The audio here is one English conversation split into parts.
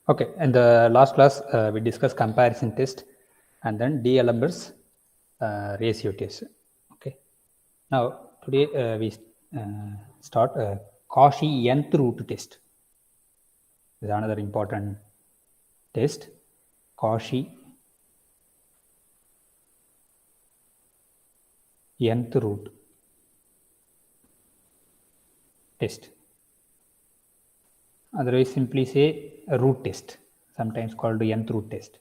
Okay, in the last class, we discussed comparison test and then Day11's ratio test. Okay, now today we start Cauchy nth root test. This is another important test, Cauchy nth root test. Otherwise, simply say a root test, sometimes called the nth root test.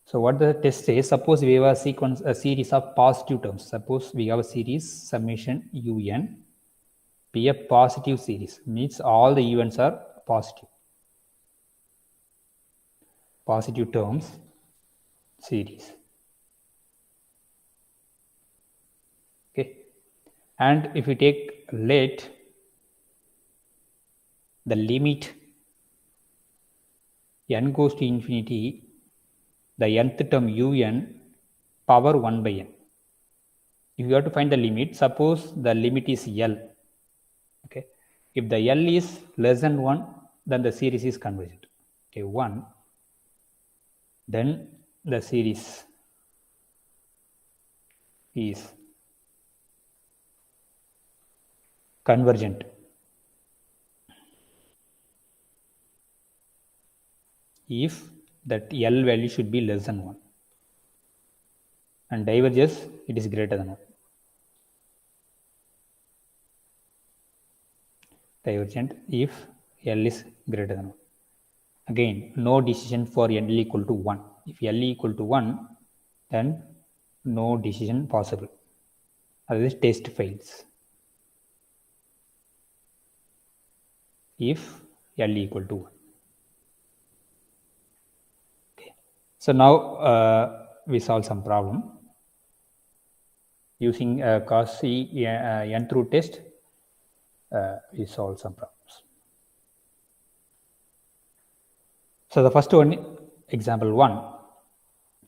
So what the test says, suppose we have a series of positive terms. Suppose we have a series summation un be a positive series, means all the events are positive. Positive terms series. Okay. And if we take let the limit n goes to infinity, the nth term un power 1 by n. If you have to find the limit, suppose the limit is L. Okay. If the L is less than 1, then the series is convergent. Okay, 1, then the series is convergent. If that L value should be less than 1 and diverges, it is greater than 1. Divergent if L is greater than 1. Again, no decision for L equal to 1. If L equal to 1, then no decision possible. Otherwise, test fails. If L equal to 1. Okay. So now we solve some problem using Cauchy nth root test. We solve some problems. So the first one, example 1,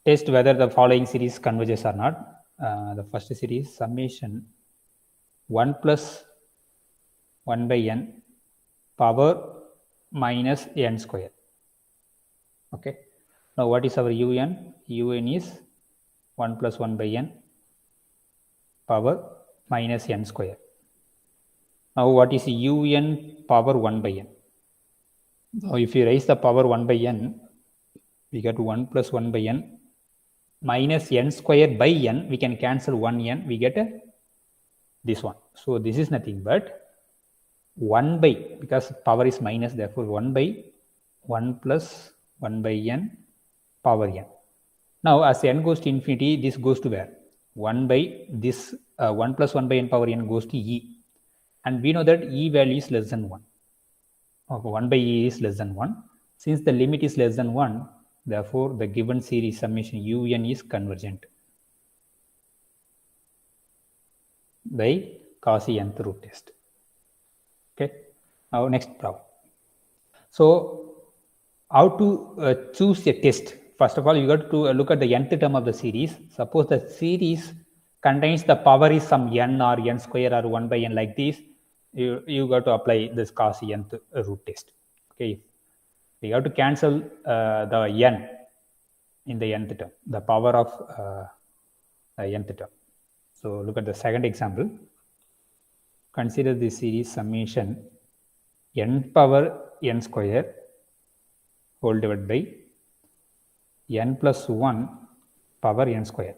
test whether the following series converges or not. The first series summation 1 plus 1 by n power minus n square. Okay. Now what is our un? Un is 1 plus 1 by n power minus n square. Now what is un power 1 by n? Now if you raise the power 1 by n, we get 1 plus 1 by n minus n square by n. We can cancel 1 n, we get this one. So this is nothing but 1 by, because power is minus, therefore 1 by 1 plus 1 by n power n. Now as n goes to infinity, this goes to where? 1 by this 1 plus 1 by n power n goes to e. And we know that e value is less than 1. Okay, 1 by e is less than 1. Since the limit is less than 1, therefore the given series summation un is convergent by Cauchy nth root test. Okay. Now next problem. So how to choose a test? First of all, you got to look at the nth term of the series. Suppose the series contains the power is some n or n square or 1 by n like this, you got to apply this Cauchy nth root test. Okay. We have to cancel the n in the nth term, the power of the nth term. So look at the second example. Consider this series summation n power n square whole divided by n plus 1 power n square.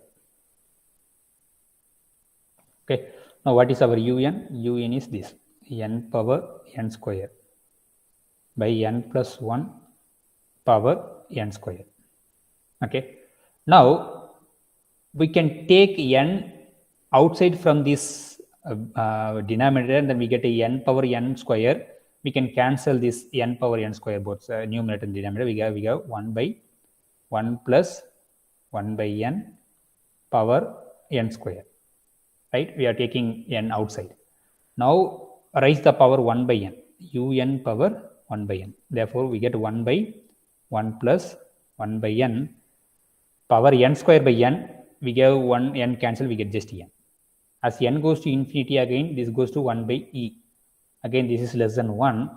Okay. Now what is our un? Un is this, n power n square by n plus 1 power n square. Okay. Now we can take n outside from this denominator, and then we get a n power n square. We can cancel this n power n square, both numerator and denominator. We have 1 by 1 plus 1 by n power n square. Right? We are taking n outside. Now raise the power 1 by n, un power 1 by n. Therefore we get 1 by 1 plus 1 by n power n square by n. We get 1 n cancel, we get just n. As n goes to infinity, again this goes to 1 by e. Again this is less than 1,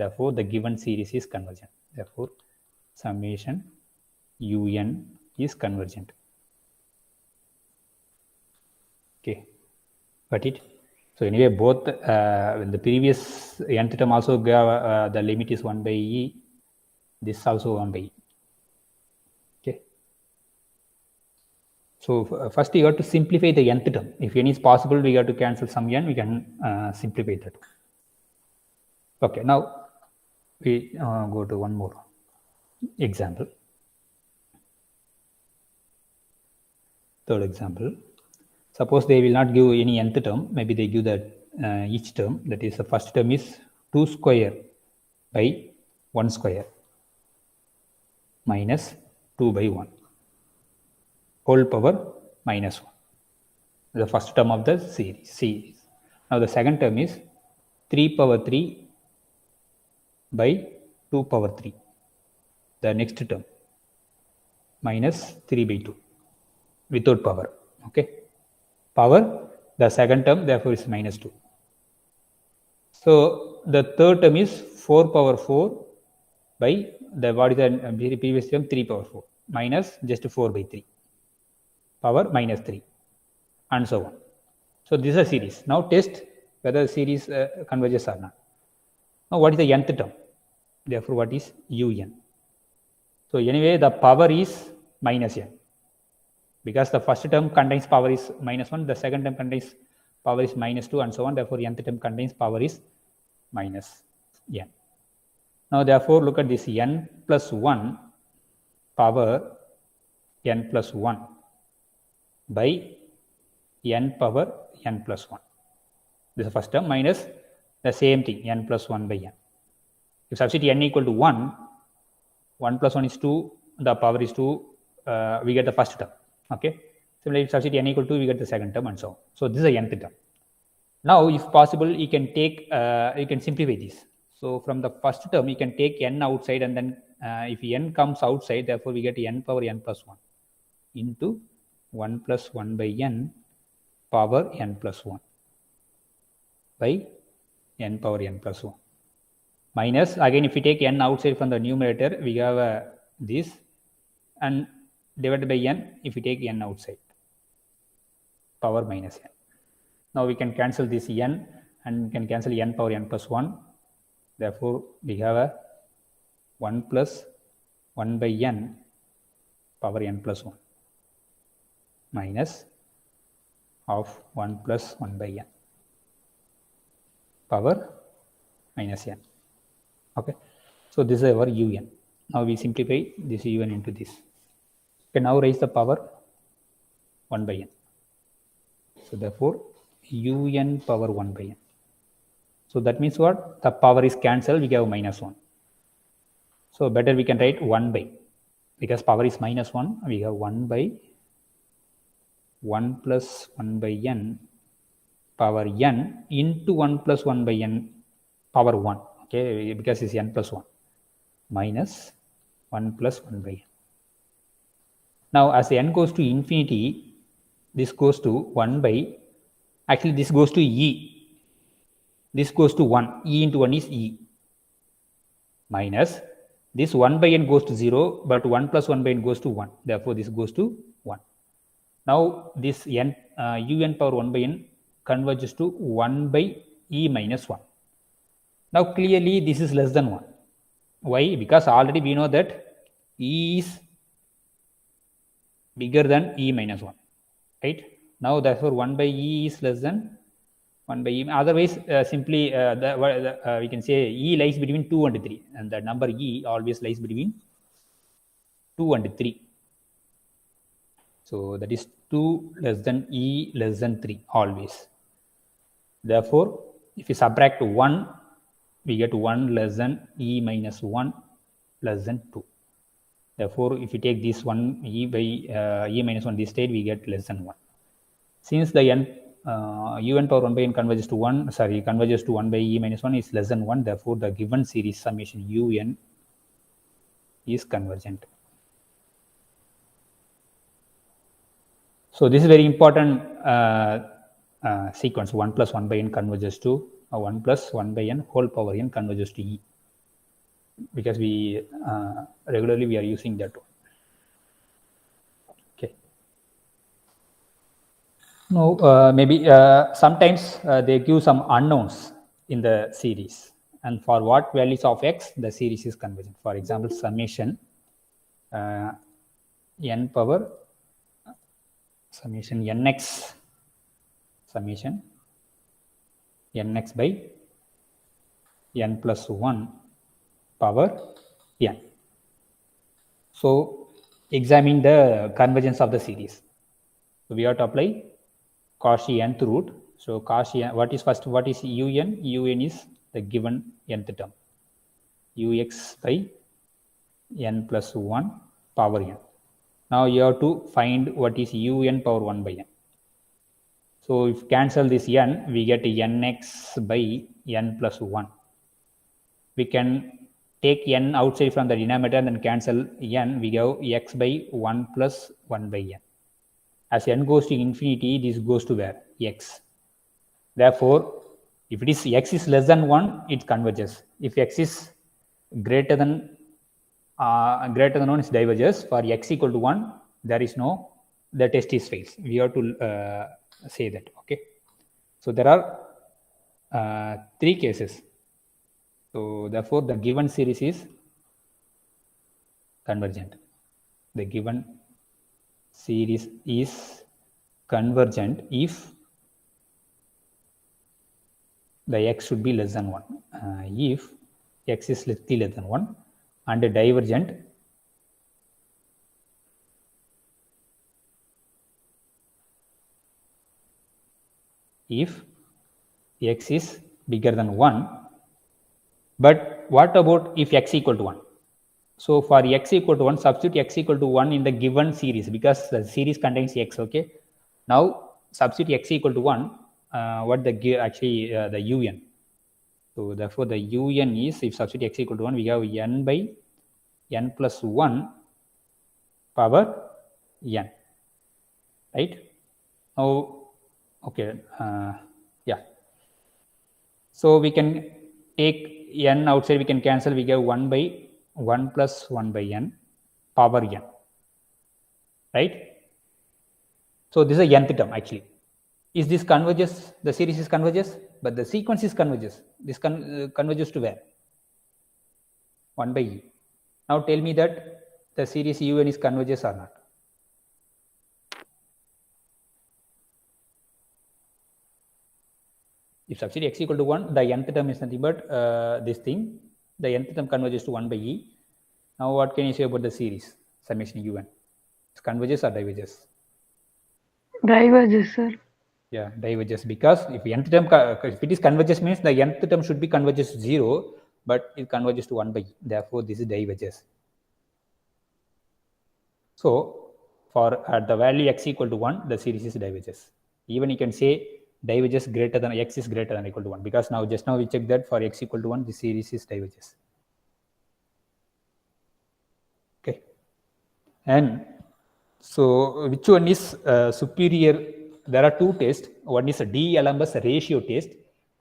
Therefore, the given series is convergent. Therefore, summation un is convergent. Okay, got it? So anyway, both in the previous nth term also the limit is 1 by e. This also 1 by e. Okay. So first you have to simplify the nth term. If n is possible, we have to cancel some n. We can simplify that. Okay. Now we go to one more example. Third example. Suppose they will not give any nth term. Maybe they give that each term. That is, the first term is 2 square by 1 square minus 2 by 1 whole power minus 1. The first term of the series. Now the second term is 3 power 3 by 2 power 3. The next term minus 3 by 2 without power. Okay. Power, the second term, therefore is minus 2. So the third term is 4 power 4 by the what is the previous term 3 power 4 minus just 4 by 3 power minus 3 and so on. So this is a series. Now test whether the series converges or not. Now what is the nth term? Therefore what is un? So anyway the power is minus n. Because the first term contains power is minus 1, the second term contains power is minus 2 and so on. Therefore, nth term contains power is minus n. Now, therefore, look at this n plus 1 power n plus 1 by n power n plus 1. This is the first term minus the same thing, n plus 1 by n. If substitute n equal to 1, 1 plus 1 is 2, the power is 2, we get the first term. Okay. Similarly, if substitute n equal to 2, we get the second term and so on. So this is the nth term. Now, if possible, you can take, you can simplify this. So from the first term, you can take n outside, and then if n comes outside, therefore we get n power n plus 1 into 1 plus 1 by n power n plus 1 by n power n plus 1 minus, again if we take n outside from the numerator, we have this, and divided by n if we take n outside, power minus n. Now we can cancel this n and we can cancel n power n plus 1. Therefore, we have a 1 plus 1 by n power n plus 1 minus of 1 plus 1 by n power minus n. Okay. So this is our un. Now we simplify this un into this. Okay, now raise the power 1 by n. So therefore, un power 1 by n. So that means what? The power is cancelled, we have minus 1. So better we can write 1 by, because power is minus 1, we have 1 by 1 plus 1 by n power n into 1 plus 1 by n power 1. Okay, because it's n plus 1 minus 1 plus 1 by n. Now, as n goes to infinity, this goes to 1 by, actually this goes to e. This goes to 1. E into 1 is e. Minus, this 1 by n goes to 0, but 1 plus 1 by n goes to 1. Therefore, this goes to 1. Now, this n un power 1 by n converges to 1 by e minus 1. Now, clearly this is less than 1. Why? Because already we know that e is bigger than e minus 1, right? Now, therefore, 1 by e is less than 1 by e. Otherwise, simply we can say e lies between 2 and 3, and the number e always lies between 2 and 3. So that is 2 less than e less than 3 always. Therefore, if you subtract 1, we get 1 less than e minus 1 less than 2. Therefore, if you take this 1 e by e minus 1 this state, we get less than 1. Since the n un power 1 by n converges to 1, converges to 1 by e minus 1 is less than 1. Therefore, the given series summation un is convergent. So this is very important sequence. 1 plus 1 by n converges to 1 plus 1 by n whole power n converges to e. because we regularly we are using that one. Okay. No, maybe sometimes they give some unknowns in the series, and for what values of x the series is convergent. For example, summation n power summation nx summation nx by n plus 1 power n. So examine the convergence of the series. So we have to apply Cauchy nth root. So Cauchy, what is first? What is un? Un is the given nth term. Ux by n plus 1 power n. Now you have to find what is un power 1 by n. So if cancel this n, we get nx by n plus 1. We can take n outside from the denominator and then cancel n. We have x by 1 plus 1 by n. As n goes to infinity, this goes to where? X. Therefore, if it is x is less than 1, it converges. If x is greater than 1, it diverges. For x equal to 1, there is no, the test is fails. We have to say that. Okay. So there are 3 cases. So therefore, the given series is convergent. The given series is convergent if the x should be less than 1. If x is less than 1, and divergent if x is bigger than 1. But what about if x equal to 1? So for x equal to 1, substitute x equal to 1 in the given series, because the series contains x. Okay. Now substitute x equal to 1. What the the un. So therefore the un is, if substitute x equal to 1, we have n by n plus 1 power n. Right. Now, okay. Yeah. So we can take n outside, we can cancel, we get 1 by 1 plus 1 by n power n. Right. So this is a nth term actually. Is this converges? The series is converges, but the sequence is converges. This converges to where? 1 by e. Now tell me that the series un is converges or not. If substitute x equal to 1, the nth term is nothing but this thing. The nth term converges to 1 by e. Now what can you say about the series summation un? It converges or diverges? Diverges, sir. Yeah, diverges, because if nth term, if it is converges, means the nth term should be converges to 0, but it converges to 1 by e. Therefore, this is diverges. So for at the value x equal to 1, the series is diverges. Even you can say diverges greater than x is greater than or equal to 1, because now just now we checked that for x equal to 1, the series is diverges. Okay. And so which one is superior? There are 2 tests. One is a D-Alembert ratio test,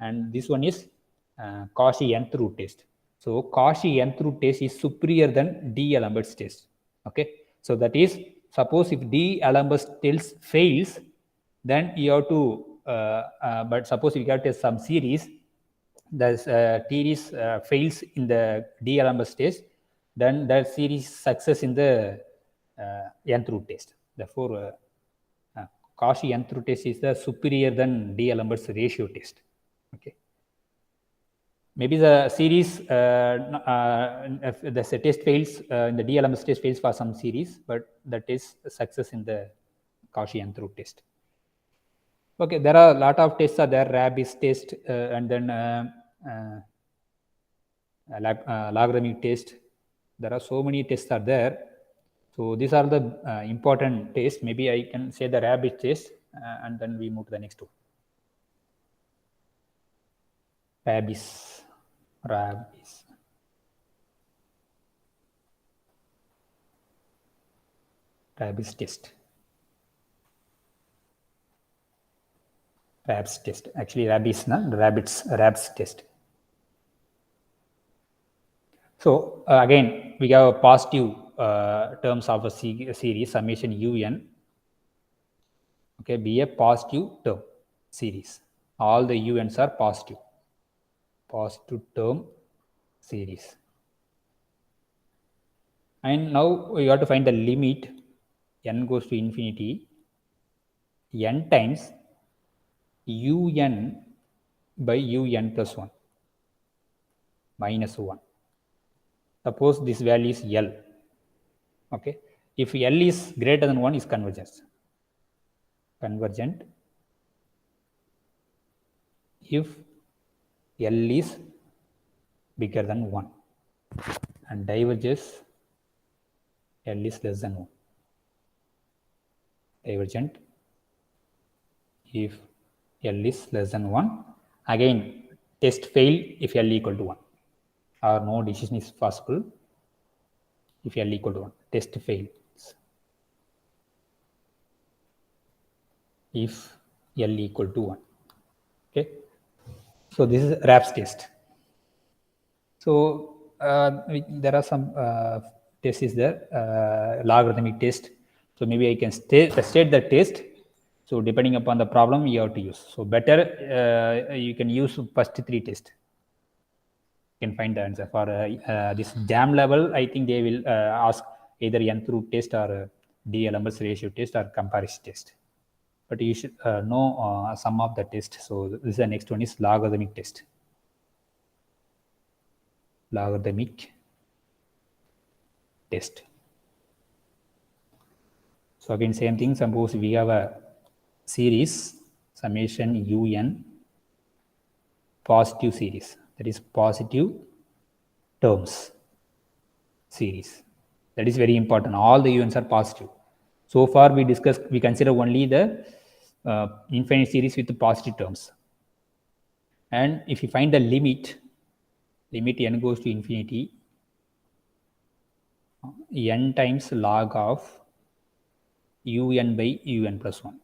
and this one is Cauchy nth root test. So Cauchy nth root test is superior than D-Alembert's test. Okay. So that is, suppose if D-Alembert test fails, then you have to but suppose you have to test some series, the series fails in the D-Alembert test, then that series success in the nth root test. Therefore, Cauchy nth root test is the superior than D-Alembert's ratio test. Okay. Maybe the series, if the test fails, in the D-Alembert test fails for some series, but that is success in the Cauchy nth root test. Okay, there are a lot of tests are there, rabbis test, and then logarithmic test. There are so many tests are there. So these are the important tests. Maybe I can say the rabbit test, and then we move to the next one. Rabbis test. Rabs test. Actually, rabbits test. So again, we have a positive terms of a series summation un. Okay, be a positive term series. All the uns are positive term series. And now you have to find the limit n goes to infinity n times un by un plus 1 minus 1. Suppose this value is L. Okay. If L is greater than 1 is convergence. Convergent if L is bigger than 1 and diverges L is less than 1. Divergent if L is less than 1. Again, test fail if L equal to 1 or no decision is possible if L equal to 1. Test fails if L equal to 1. Okay. So this is RAPS test. So there are some tests is there, logarithmic test. So maybe I can state the test. So depending upon the problem you have to use. So better you can use first 3 tests. You can find the answer for this jam level. I think they will ask either n through test or Day11 ratio test or comparison test. But you should know some of the test. So this is the next one is logarithmic test. Logarithmic test. So again, same thing. Suppose we have a series summation un positive series, that is positive terms series. That is very important. All the uns are positive. So far we consider only the infinite series with the positive terms. And if you find the limit n goes to infinity, n times log of un by un plus 1.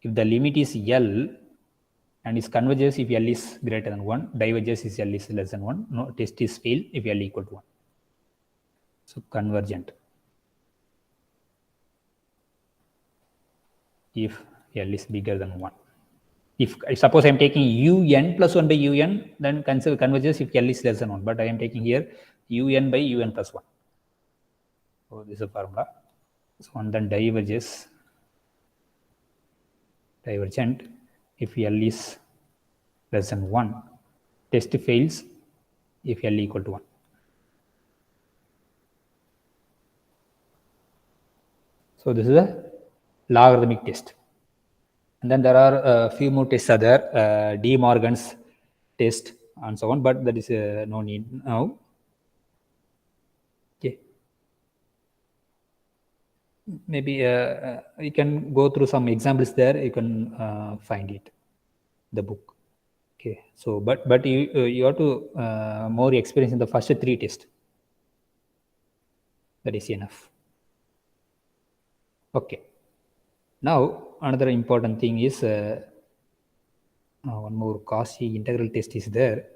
If the limit is L and is converges if L is greater than 1, diverges if L is less than 1, no test is failed if L equal to 1. So convergent if L is bigger than 1. If suppose I am taking un plus 1 by un, then converges if L is less than 1. But I am taking here un by un plus 1. So this is a formula. So and then divergent if L is less than 1. Test fails if L equal to 1. So this is a logarithmic test. And then there are a few more tests are there, De Morgan's test and so on, but that is no need now. Okay. Maybe you can go through some examples there. You can find it, the book. Okay. So, but you have to more experience in the first 3 tests. That is enough. Okay. Now another important thing is one more Cauchy integral test is there.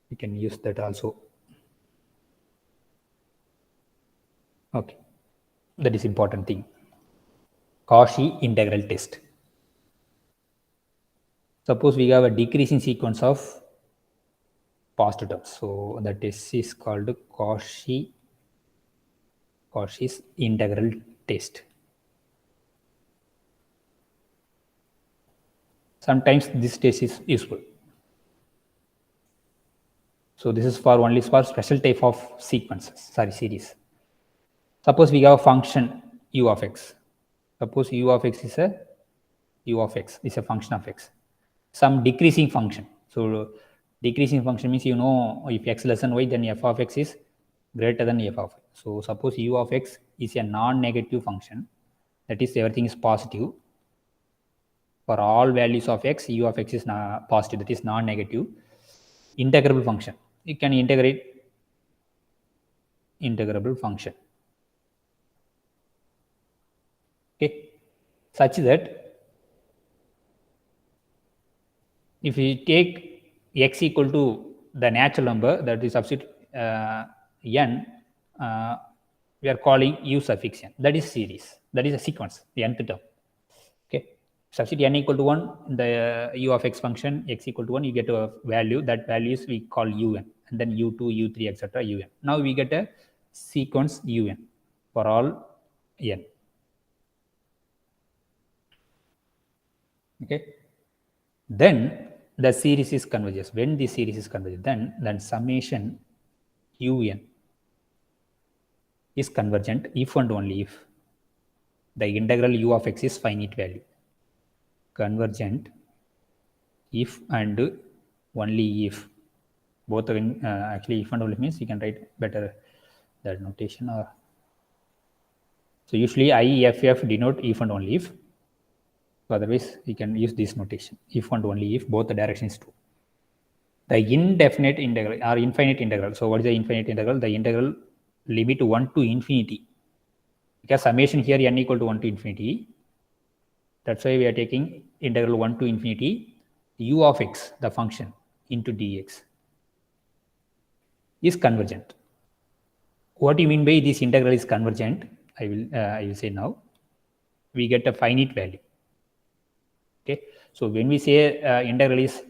You can use that also. Okay, that is important thing. Cauchy integral test. Suppose we have a decreasing sequence of positive terms. So the test is called Cauchy's integral test. Sometimes this test is useful. So this is for only for special type of series. Suppose we have a function u of x. Suppose u of x is a function of x. Some decreasing function. So decreasing function means if x less than y, then f of x is greater than f of y. So suppose u of x is a non-negative function. That is everything is positive. For all values of x, u of x is positive. That is non-negative. Integrable function. You can integrate integrable function. Okay, such that if we take x equal to the natural number, that is substitute n, we are calling u suffix n. That is series. That is a sequence, the nth term. Okay. Substitute n equal to 1 in the u of x function, x equal to 1, you get a value. That values we call un, and then u2, u3, etc. un. Now we get a sequence un for all n. Okay. Then the series is converges. When the series is converges, then summation un is convergent if and only if the integral u of x is finite value. Convergent if and only if. Both are in, actually if and only means you can write better that notation. Or so usually IFF denote if and only if. So otherwise you can use this notation, if and only if both the direction is true. The indefinite integral or infinite integral. So what is the infinite integral? The integral limit 1 to infinity, because summation here n equal to 1 to infinity. That's why we are taking integral 1 to infinity u of x, the function, into dx is convergent. What do you mean by this integral is convergent? I will say now. We get a finite value. Okay. So when we say integral is,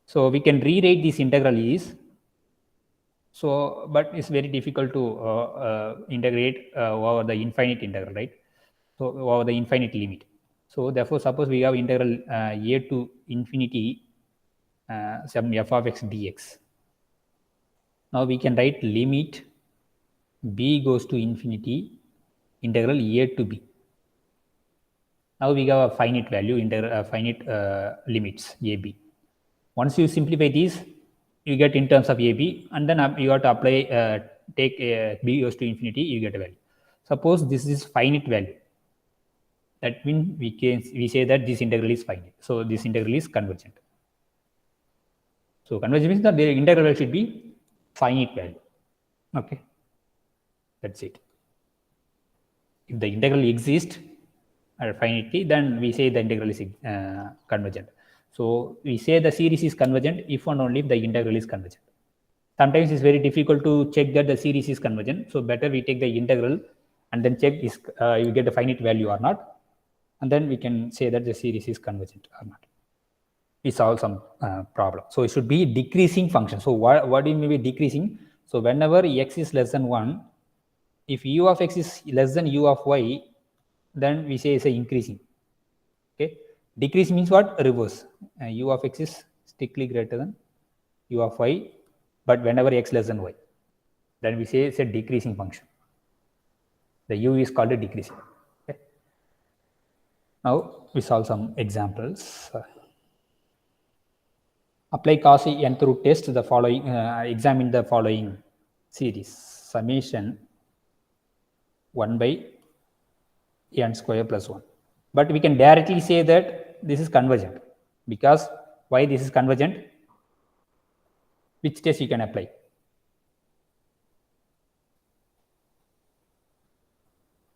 so we can rewrite this integral is, so but it's very difficult to integrate over the infinite integral, right? So over the infinite limit. So therefore, suppose we have integral a to infinity some f of x dx. Now we can write limit b goes to infinity integral a to b. Now we have a finite value, finite limits a b. Once you simplify these, you get in terms of a b, and then you have to apply take b goes to infinity, you get a value. Suppose this is finite value. That means we say that this integral is finite. So this integral is convergent. So convergent means that the integral should be finite value. Okay, that's it. If the integral exists at finitely, then we say the integral is convergent. So we say the series is convergent if and only if the integral is convergent. Sometimes it's very difficult to check that the series is convergent. So better we take the integral and then check is you get the finite value or not, and then we can say that the series is convergent or not. We solve some problem. So it should be decreasing function. So what do you mean by decreasing? So whenever x is less than 1, if u of x is less than u of y, then we say it's a increasing. Okay, decreasing means what? Reverse. U of x is strictly greater than u of y, but whenever x less than y, then we say it's a decreasing function. The u is called a decreasing. Okay. Now we solve some examples. Apply cos n through test the following, examine the following series. Summation 1 by n square plus 1. But we can directly say that this is convergent, because why this is convergent? Which test you can apply?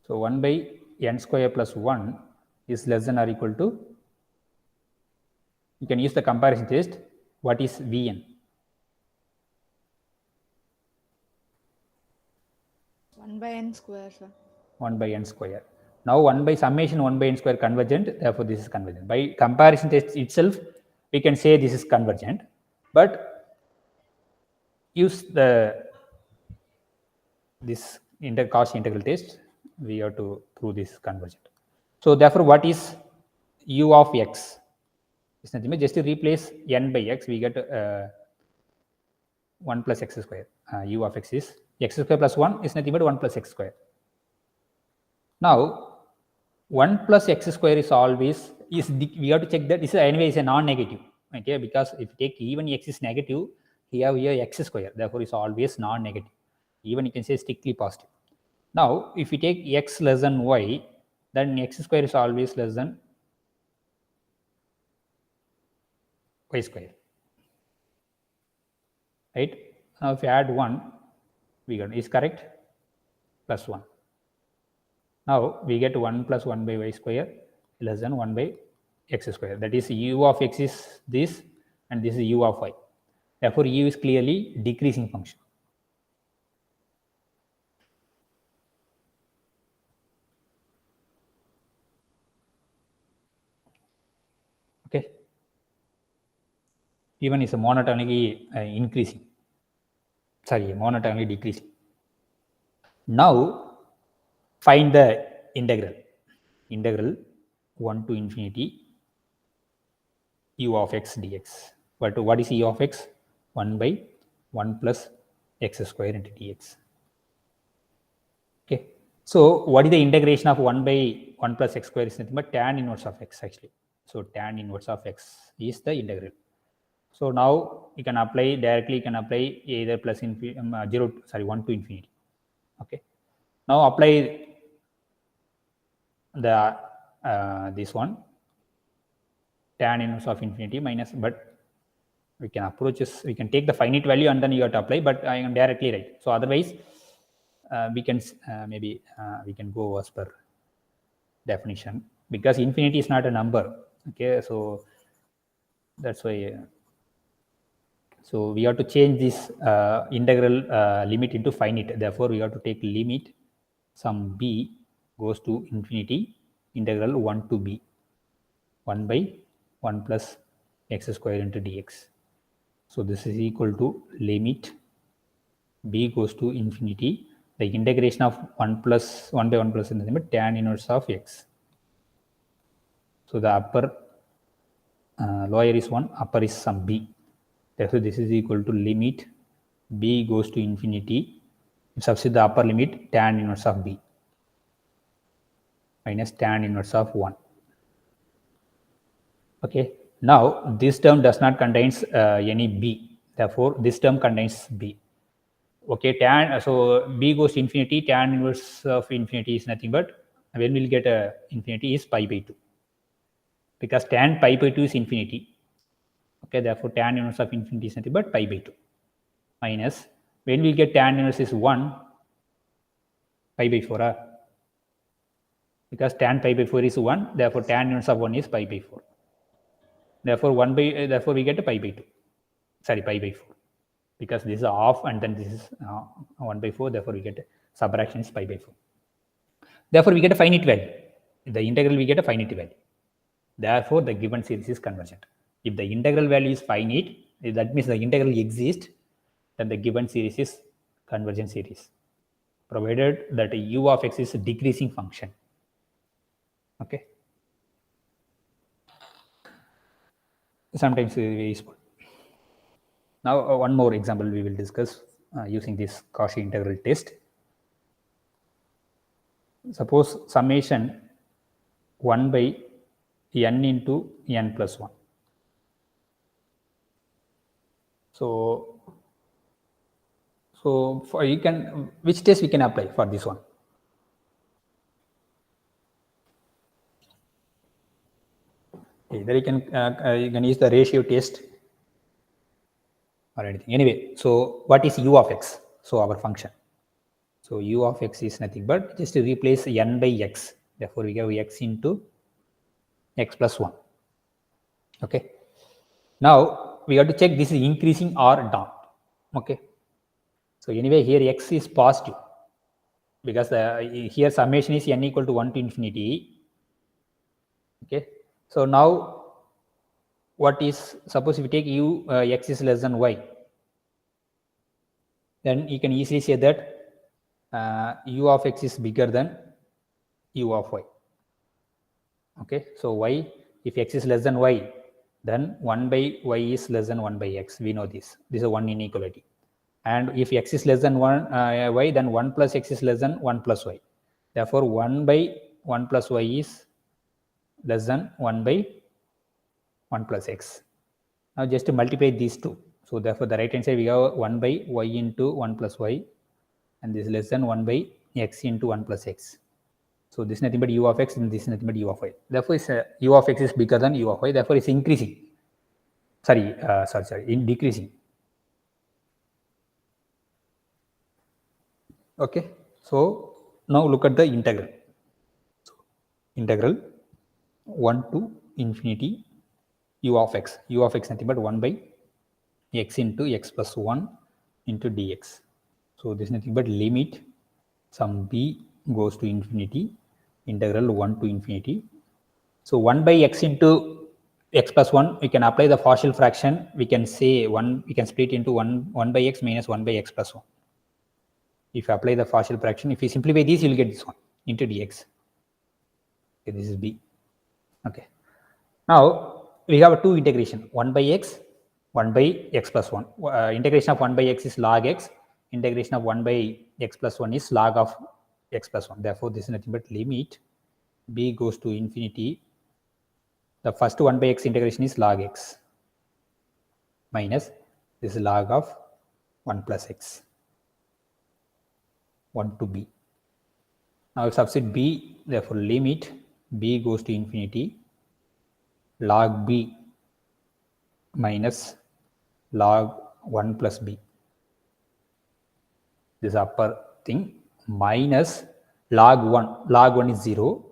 So 1 by n square plus 1 is less than or equal to, you can use the comparison test. What is Vn? 1 by n square, sir. 1 by n square. Now 1 by summation 1 by n square convergent, therefore this is convergent. By comparison test itself, we can say this is convergent, but use this Cauchy integral test, we have to prove this convergent. So therefore, what is u of x? It's nothing but just to replace n by x, we get 1 plus x square. U of x is x square plus 1 is nothing but 1 plus x square. Now 1 plus x square is always, we have to check that this is anyway is a non-negative. Okay, because if you take even x is negative, here x square, therefore is always non-negative. Even you can say strictly positive. Now if we take x less than y, then x square is always less than y square. Right? Now if you add 1, we get is correct, plus 1. Now we get 1 plus 1 by y square less than 1 by x square. That is u of x is this, and this is u of y. Therefore, u is clearly decreasing function. Okay, even is a monotonically increasing. Sorry, monotonically decreasing. Now, find the integral. Integral 1 to infinity u of x dx. But what is u of x? 1 by 1 plus x square into dx. Okay. So, what is the integration of 1 by 1 plus x square is nothing but tan inverse of x actually. So, tan inverse of x is the integral. So, now you can apply directly, you can apply either plus 1 to infinity. Okay. Now, apply the this one tan inverse of infinity minus, but we can approach this, we can take the finite value and then you have to apply, but I am directly right. So, otherwise we can maybe we can go as per definition, because infinity is not a number. Okay, so that's why so we have to change this integral limit into finite. Therefore, we have to take limit some b goes to infinity integral 1 to b 1 by 1 plus x square into dx. So, this is equal to limit b goes to infinity, the integration of 1 plus 1 by 1 plus in the limit tan inverse of x. So, the upper lower is 1, upper is some b. Therefore, this is equal to limit b goes to infinity, substitute the upper limit tan inverse of b minus tan inverse of 1. Okay. Now, this term does not contains any b. Therefore, this term contains b. Okay, tan, so b goes to infinity, tan inverse of infinity is nothing but when we'll get a infinity is pi by 2, because tan pi by 2 is infinity. Okay, therefore tan inverse of infinity is nothing but pi by 2 minus when we get tan inverse is 1 pi by 4, because tan pi by 4 is 1, therefore tan inverse of 1 is pi by 4. Therefore 1 by therefore we get a pi by 2, sorry, pi by 4, because this is off and then this is 1 by 4, therefore we get a subtraction is pi by 4. Therefore, we get a finite value. In the integral, we get a finite value. Therefore, the given series is convergent. If the integral value is finite, that means the integral exists, then the given series is convergent series, provided that u of x is a decreasing function. Okay. Sometimes it is useful. Now, one more example we will discuss using this Cauchy integral test. Suppose summation 1 by n into n plus 1. So, for you can, which test we can apply for this one? Either you can use the ratio test or anything. Anyway, so what is u of x? So our function. So u of x is nothing but just to replace n by x. Therefore, we have x into x plus 1. Okay. Now we have to check this is increasing or down. Okay. So anyway, here x is positive, because here summation is n equal to 1 to infinity. Okay. So now what is, suppose if we take u x is less than y, then you can easily say that u of x is bigger than u of y. Okay, so y, if x is less than y, then 1 by y is less than 1 by x. We know this. This is one inequality. And if x is less than 1 y, then 1 plus x is less than 1 plus y. Therefore, 1 by 1 plus y is less than 1 by 1 plus x. Now, just to multiply these two. So, therefore, the right hand side we have 1 by y into 1 plus y, and this is less than 1 by x into 1 plus x. So, this is nothing but u of x and this is nothing but u of y. Therefore, u of x is bigger than u of y. Therefore, it's increasing. Sorry, in decreasing. Okay. So, now look at the integral. So, integral 1 to infinity u of x. U of x nothing but 1 by x into x plus 1 into dx. So this is nothing but limit sum b goes to infinity, integral 1 to infinity. So 1 by x into x plus 1, we can apply the partial fraction. We can say 1, we can split into 1 by x minus 1 by x plus 1. If you apply the partial fraction, if you simplify this, you will get this one into dx. Okay, this is b. Okay. Now we have two integration, 1 by x, 1 by x plus 1. Integration of 1 by x is log x. Integration of 1 by x plus 1 is log of x plus 1. Therefore, this is nothing but limit b goes to infinity. The first 1 by x integration is log x minus this is log of 1 plus x, 1 to b. Now substitute b, therefore limit b goes to infinity, log b minus log 1 plus b. This upper thing minus log 1. Log 1 is 0.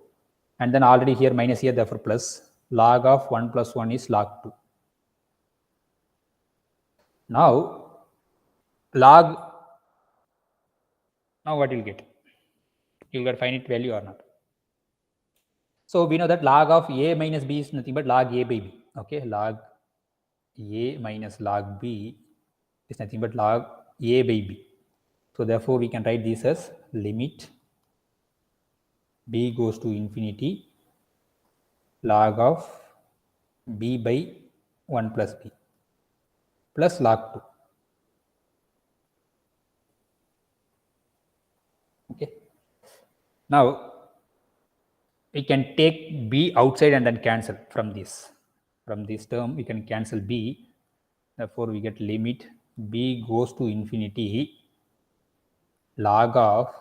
And then already here minus here, therefore plus. Log of 1 plus 1 is log 2. Now what you'll get? You'll get finite value or not. So we know that log of a minus b is nothing but log a by b. Okay, log a minus log b is nothing but log a by b. So therefore we can write this as limit b goes to infinity, log of b by 1 plus b plus log 2. Okay. Now we can take b outside and then cancel from this. From this term we can cancel b. Therefore we get limit b goes to infinity, log of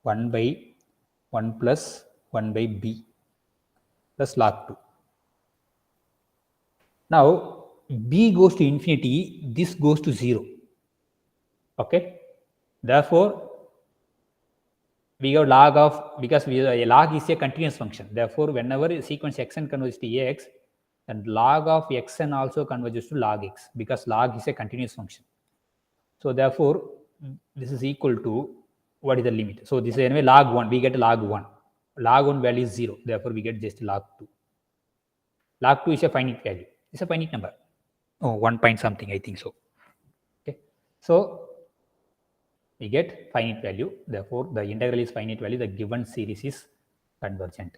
1 by 1 plus 1 by b plus log 2. Now b goes to infinity, this goes to 0. Okay. Therefore we have log of, because log is a continuous function. Therefore whenever sequence xn converges to ax, and log of xn also converges to log x, because log is a continuous function. So therefore this is equal to, what is the limit? So this is anyway log 1, we get log 1. Log 1 value is 0, therefore we get just log 2. Log 2 is a finite value. It's a finite number. Oh, 1 point something, I think so. Okay. So we get finite value. Therefore the integral is finite value. The given series is convergent.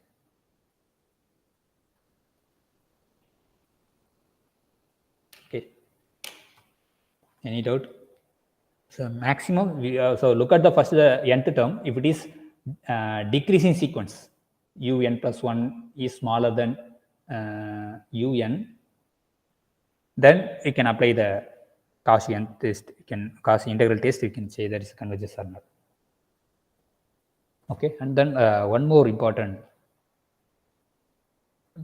Okay. Any doubt? So maximum, so look at the first nth term. If it is decreasing sequence, un plus 1 is smaller than un, then we can apply the Cauchy test. Cauchy integral test, you can say that is converges or not. Okay, and then one more important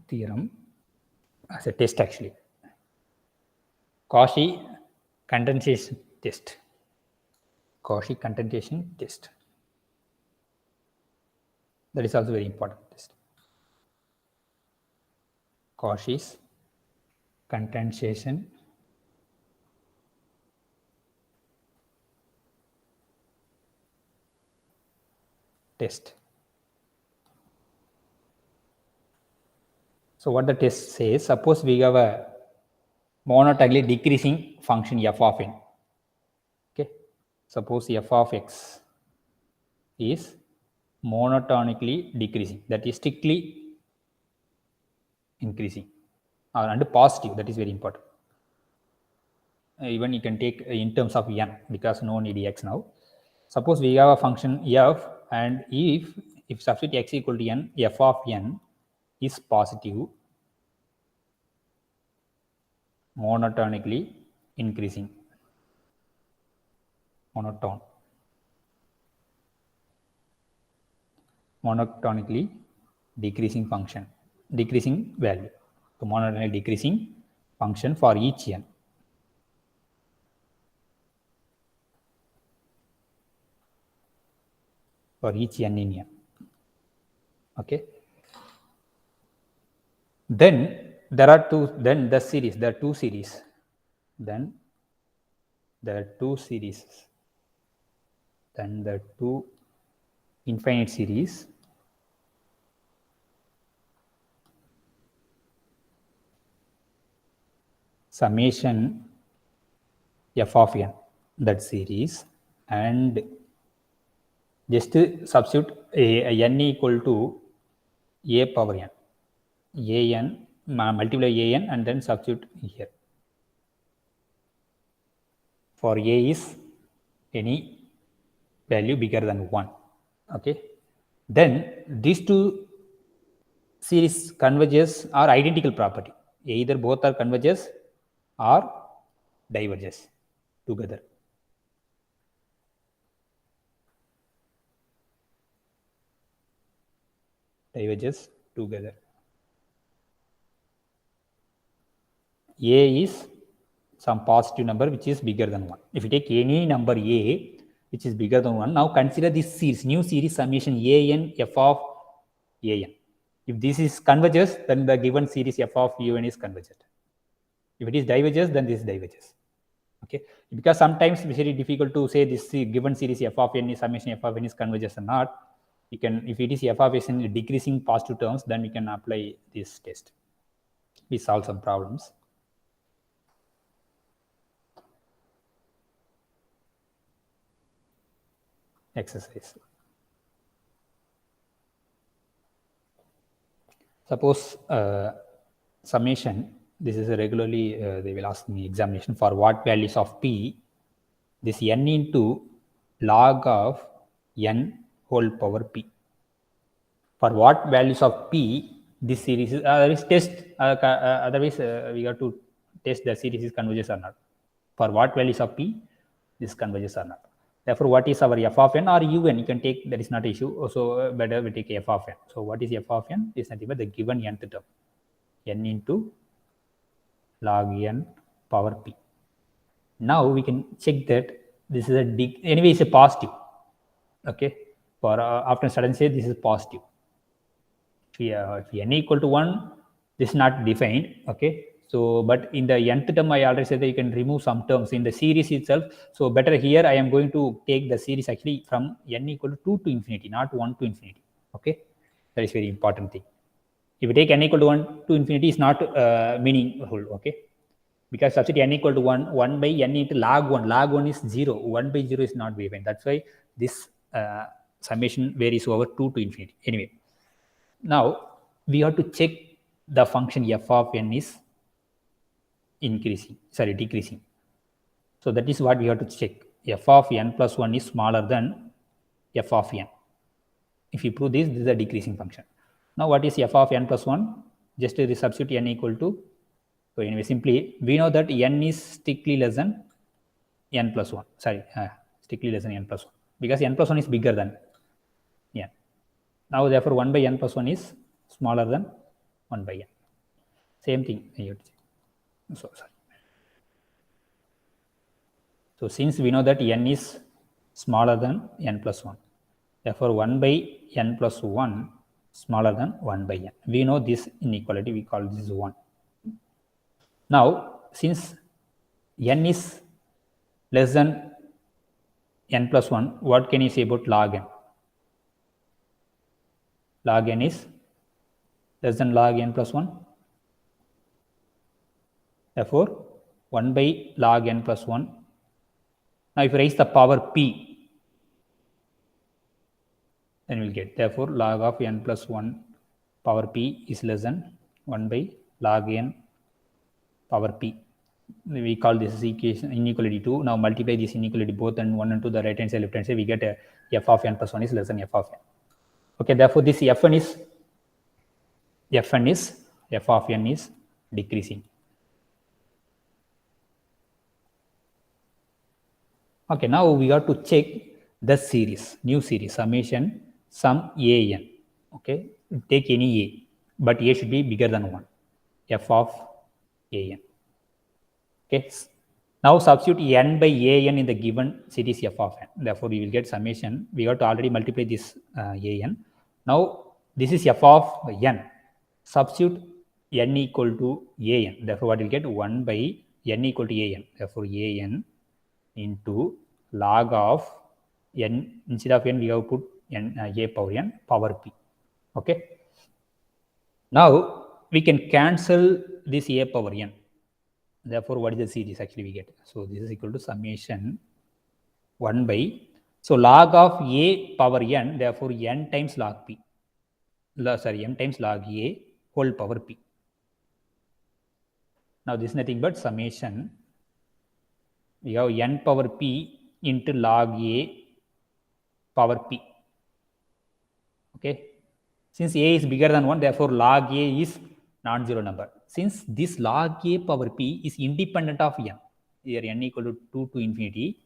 theorem as a test actually, Cauchy condensation test. Cauchy condensation test. That is also very important test. Cauchy's condensation test. So what the test says, suppose we have a monotonically decreasing function f of n. Okay, suppose f of x is monotonically decreasing, that is strictly increasing, and positive, that is very important. Even you can take in terms of n, because no need x now. Suppose we have a function f, and if substitute x equal to n, f of n is positive, monotonically increasing, monotonically decreasing function, decreasing value. So monotonically decreasing function for each n. For each n in n. Okay. Then there are two, then the series, there are two series, then there are two series, then the two infinite series, summation f of n, that series, and just substitute n equal to a power n, multiply an and then substitute here. For a is any value bigger than 1. Okay, then these two series converges or identical property, either both are converges or diverges together. Diverges together. A is some positive number which is bigger than 1. If you take any number a which is bigger than 1, now consider this series, new series summation an f of an. If this is converges, then the given series f of un is convergent. If it is diverges, then this diverges. Okay, because sometimes it's very difficult to say this given series f of n is summation f of n is converges or not. You can, if it is f of n in decreasing positive terms, then we can apply this test. We solve some problems. Exercise. Suppose summation, this is a regularly they will ask me examination, for what values of p this n into log of n whole power p. For what values of p this series is test, otherwise we have to test the series is converges or not. For what values of p this converges or not. Therefore, what is our f of n or un? You can take, that is not issue. So better we take f of n. So what is f of n? Is nothing but the given nth term, n into log n power p. Now we can check that this is a anyway it's a positive. Okay, for after sudden say this is positive. If n equal to 1, this is not defined. Okay, so but in the nth term I already said that you can remove some terms in the series itself. So better here I am going to take the series actually from n equal to 2 to infinity, not 1 to infinity. Okay, that is very important thing. If you take n equal to 1 to infinity is not meaningful. Okay, because substitute n equal to 1, 1 by n into log 1, log 1 is 0, 1 by 0 is not given. That's why this summation varies over 2 to infinity. Anyway, now we have to check the function f of n is decreasing. So that is what we have to check. F of n plus 1 is smaller than f of n. If you prove this, this is a decreasing function. Now what is f of n plus 1? Just substitute n equal to, so anyway, simply we know that n is strictly less than n plus 1. Strictly less than n plus 1, because n plus 1 is bigger than n. Now therefore 1 by n plus 1 is smaller than 1 by n. Same thing. So since we know that n is smaller than n plus 1, therefore 1 by n plus 1 smaller than 1 by n. We know this inequality, we call this 1. Now since n is less than n plus 1, what can you say about log n? Log n is less than log n plus 1. Therefore 1 by log n plus 1. Now if you raise the power p, then we'll get, therefore log of n plus 1 power p is less than 1 by log n power p. We call this equation inequality 2. Now multiply this inequality both and 1 and 2 the right hand side, left hand side, we get f of n plus 1 is less than f of n. Okay, therefore this f of n is decreasing. Okay, now we have to check the series, new series, summation sum an. Okay, take any a, but a should be bigger than 1, f of an. Okay, now substitute n by an in the given series f of n. Therefore, we will get summation. We have to already multiply this an. Now, this is f of n. Substitute n equal to an. Therefore, what will get 1 by n equal to an. Therefore, an into log of n, instead of n we have put n, a power n power p. Okay. Now we can cancel this a power n. Therefore, what is the series actually we get? So this is equal to summation 1 by, so log of a power n, therefore n times log p, sorry, m times log a whole power p. Now this is nothing but summation, we have n power p into log a power p. Okay, since a is bigger than 1, therefore log a is non-zero number. Since this log a power p is independent of n, here n equal to 2 to infinity,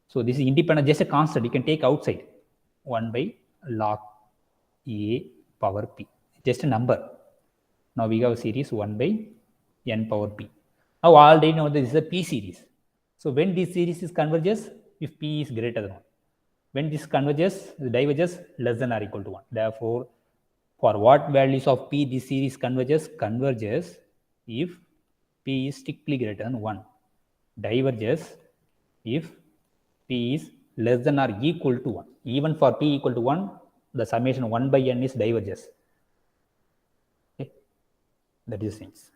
so this is independent, just a constant, you can take outside, 1 by log a power p, just a number. Now we have series 1 by n power p. Now already know this is a p series. So when this series is converges, if p is greater than 1. When this converges, diverges less than or equal to 1. Therefore, for what values of p this series converges if p is strictly greater than 1. Diverges if p is less than or equal to 1. Even for p equal to 1, the summation 1 by n is diverges. Okay, that is things.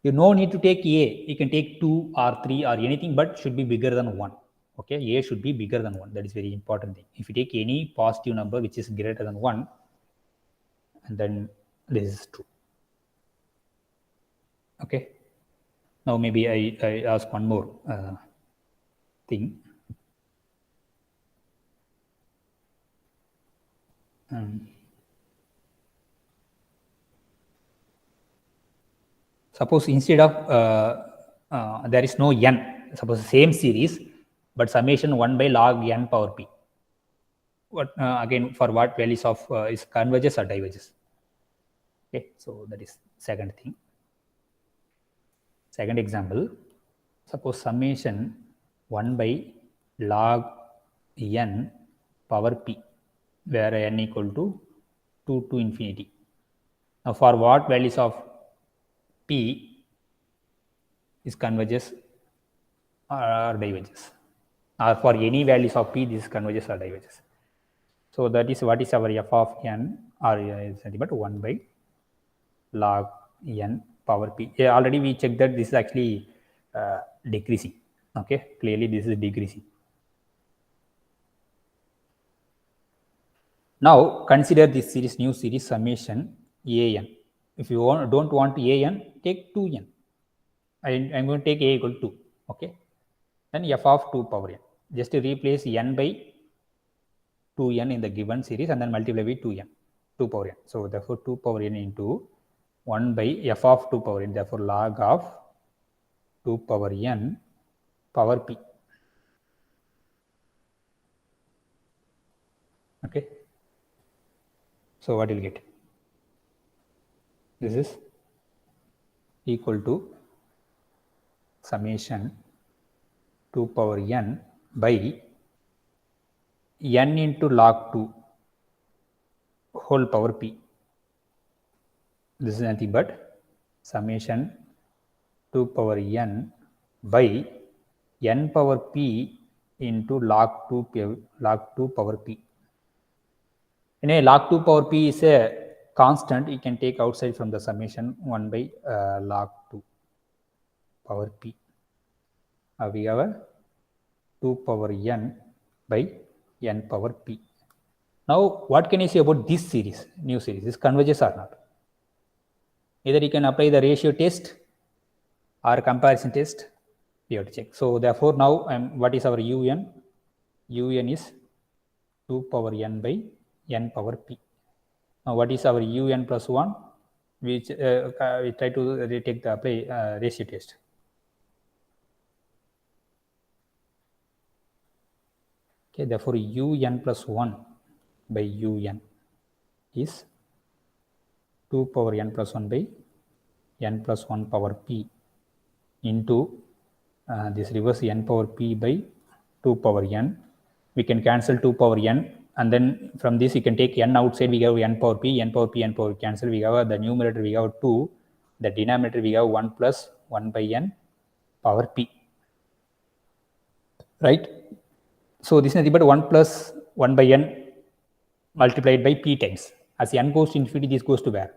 You no need to take a, you can take 2 or 3 or anything, but should be bigger than 1. Okay, a should be bigger than 1. That is very important thing. If you take any positive number which is greater than 1, and then this is true. Okay, now maybe I ask one more thing. Suppose instead of there is no n, suppose the same series, but summation 1 by log n power p. What again, for what values of is converges or diverges? Okay, so that is second thing. Second example, suppose summation 1 by log n power p, where n equal to 2 to infinity. Now for what values of p is converges or diverges, or for any values of p this converges or diverges. So that is what is our f of n, or is nothing but 1 by log n power p. Yeah, already we checked that this is actually decreasing. Okay, clearly this is decreasing. Now consider this series, new series summation an. If you don't want an, take 2n. I'm going to take a equal to 2. Okay, then f of 2 power n. Just to replace n by 2n in the given series and then multiply with 2n, 2 power n. So therefore 2 power n into 1 by f of 2 power n. Therefore log of 2 power n power p. Okay, so what you'll get? This is equal to summation 2 power n by n into log 2 whole power p. This is nothing but summation 2 power n by n power p into log 2 power p. Anyway, log 2 power p is a constant, you can take outside from the summation 1 by log 2 power p. We have a 2 power n by n power p. Now what can you say about this series, new series? This converges or not? Either you can apply the ratio test or comparison test, we have to check. So therefore now what is our un? Un is 2 power n by n power p. Now what is our un plus 1? Which we try to retake the apply ratio test. Okay, therefore un plus 1 by un is 2 power n plus 1 by n plus 1 power p into this reverse n power p by 2 power n. We can cancel 2 power n and then from this you can take n outside, we have n power p, n power p, n power cancel. We have the numerator, we have 2, the denominator we have 1 plus 1 by n power p, right? So this is nothing but 1 plus 1 by n multiplied by p times. As n goes to infinity, this goes to where?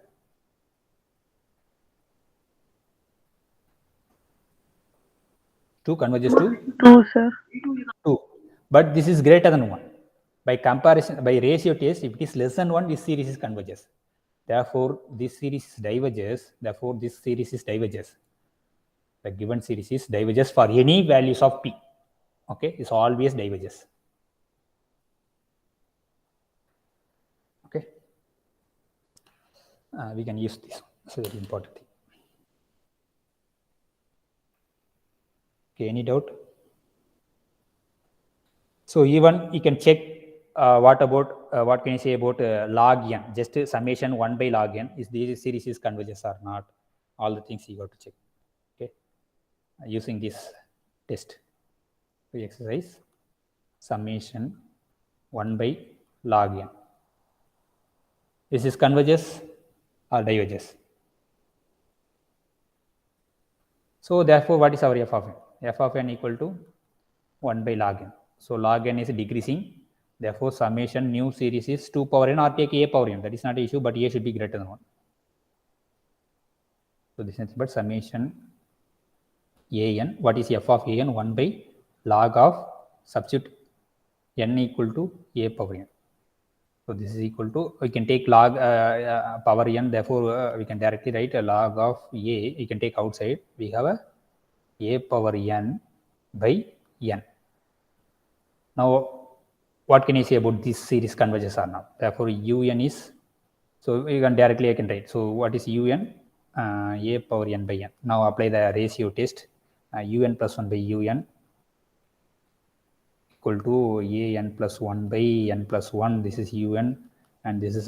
2 converges to 2, sir. 2, but this is greater than 1. By comparison, by ratio test, if it is less than 1, this series is converges. Therefore, this series diverges. Therefore, this series is diverges. The given series is diverges for any values of p. Okay, it's always diverges. Okay, we can use this. It's a very important thing. Okay, any doubt? So even you can check what can you say about log n? Just summation 1 by log n, is this series is converges or not? All the things you got to check. Okay, using this test. So exercise summation 1 by log n. Is this converges or diverges? So therefore, what is our f of n? F of n equal to 1 by log n. So log n is decreasing. Therefore, summation new series is 2 power n, or take a power n. That is not an issue, but a should be greater than 1. So this is nothing but summation a n. What is f of a n? 1 by log of, substitute n equal to a power n. So this is equal to, we can take log power n. Therefore, we can directly write a log of a. You can take outside. We have a power n by n. Now, what can you say about this series converges or not? Therefore, un is, so you can directly I can write. So what is un? A power n by n. Now apply the ratio test. Un plus 1 by un equal to a n plus 1 by n plus 1. This is un, and this is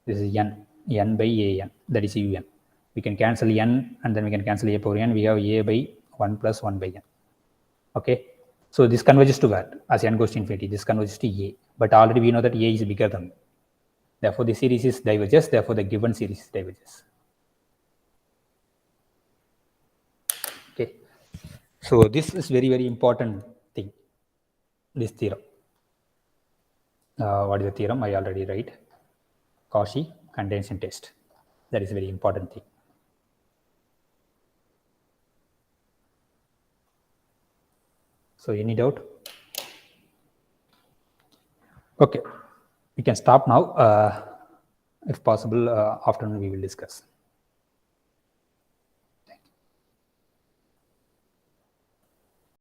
this is n by a n. That is un. We can cancel n, and then we can cancel a power n. We have a by 1 plus 1 by n. Okay, so this converges to what? As n goes to infinity, this converges to a. But already we know that a is bigger than. Therefore, the series is diverges. Therefore, the given series diverges. Okay, so this is very, very important thing. This theorem. What is the theorem? I already write. Cauchy condensation test. That is a very important thing. So any doubt? Okay, we can stop now. If possible, afternoon we will discuss.